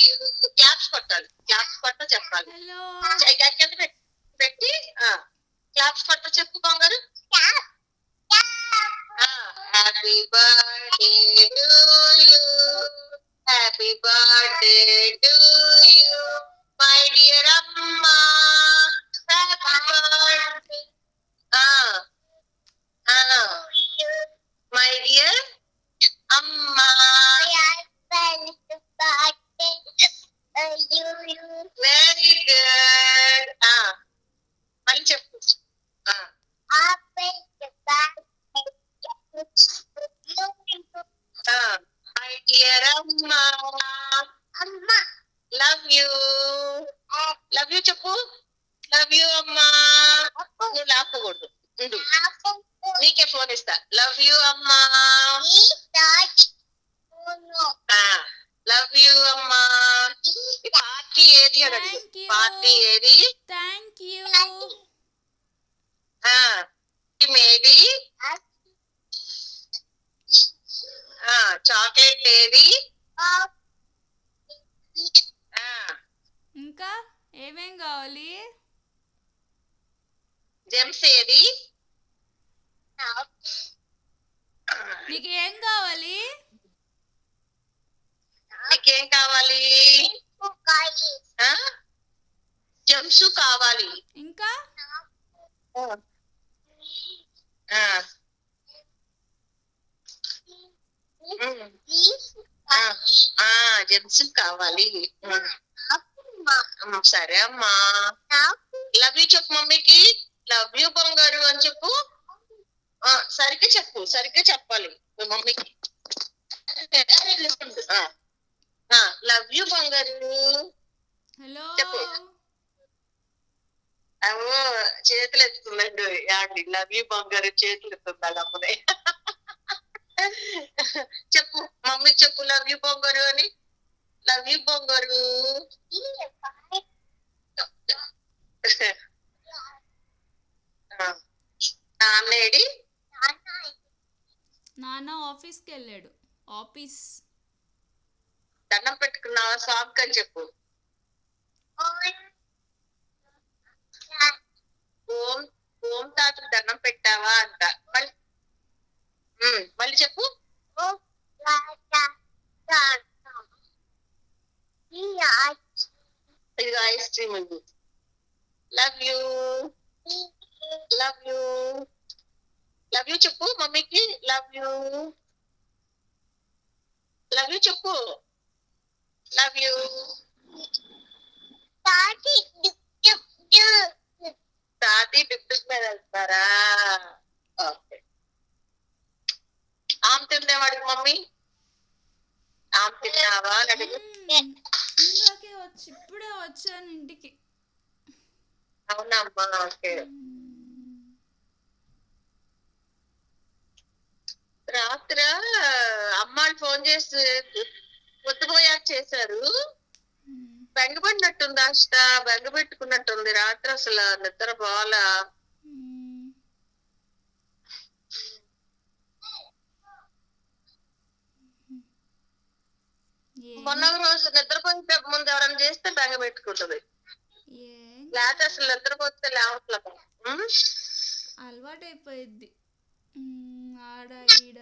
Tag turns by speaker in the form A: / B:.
A: You. Claps కొట్టాలి, claps కొట్ట చెప్పాలి.
B: హలో
A: కింద పెట్టి క్లాప్స్ కొట్ట చెప్పు బంగారు. Happy birthday to you, happy birthday to you my dear అమ్మా, హ్యాపీ బర్త్డే మై డియర్ అమ్మా. Very good. మళ్ళీ చెప్పు. మై డియర్ అమ్మా, లవ్ యూ. లవ్ యూ చెప్పు. లవ్ యూ అమ్మా. నువ్వు లాక్కూడదు, ఉండు, నీకే ఫోన్ ఇస్తా. లవ్ యూ అమ్మా, లవ్ యూ అమ్మా. పార్టీ ఏది అని అడుగు.
B: థ్యాంక్ యూ
A: పార్టీ ఏది?
B: థ్యాంక్ యూ
A: ఏది? చాక్లెట్ ఏది?
B: ఇంకా ఏమేం కావాలి?
A: జెమ్స్ ఏది?
B: నీకు ఏం కావాలి?
A: నీకేం కావాలి? జెమ్స్ కావాలి.
B: ఇంకా
A: జెమ్స్ కావాలి. సరే అమ్మా. లవ్ యూ చెప్పు మమ్మీకి. లవ్ యూ బంగారు అని చెప్పు. సరిగ్గా చెప్పు, సరిగ్గా చెప్పాలి మమ్మీకి. లవ్ యూ బంగారు.
B: హలో
A: చెప్పు. అవో చేతులు ఎత్తుందండి యాండి. లవ్ యూ బంగారు చేతులు ఎత్తుంది అమ్మనే. చెప్పు మమ్మీ చెప్పు, లవ్ యూ బంగారు అని. లవ్ యూ బంగారు. నాన్నేడి?
B: నాన్న ఆఫీస్కి వెళ్ళాడు. ఆఫీస్.
A: దండం పెట్టుకున్నావా సాక్ అని చెప్పు. ఓం ఓం తాతకు దండం పెట్టావా అంట. మళ్ళీ చెప్పు. ఇది ఐస్ క్రీమ్ అండి. Love you, love you. Love you చెప్పు మమ్మీకి. లవ్ యూ, లవ్ యూ చెప్పు. Love you. తాతి డిప్యూస్ మీద వెళ్తారా? ఓకే. ఆమె తిందేవాడికి మమ్మీ. ఆమె తిన్నావా?
B: ఇందాకే ఇప్పుడే వచ్చాను ఇంటికి.
A: అవునమ్మా. ఓకే. రాత్ర అమ్మాళ్ళు ఫోన్ చేసి పొద్దుపోయాక చేశారు. బెంగపడినట్టుంది అష్ట, బెంగ పెట్టుకున్నట్టుంది రాత్రి. అసలు నిద్ర పోలా. మొన్న రోజు నిద్రపోయిన ముందు ఎవరైనా చేస్తే బెంగ పెట్టుకుంటది. లేకపోతే అసలు నిద్రపోతే లేవట్లేదు.
B: అలవాటు అయిపోయింది ఆడ ఈడ.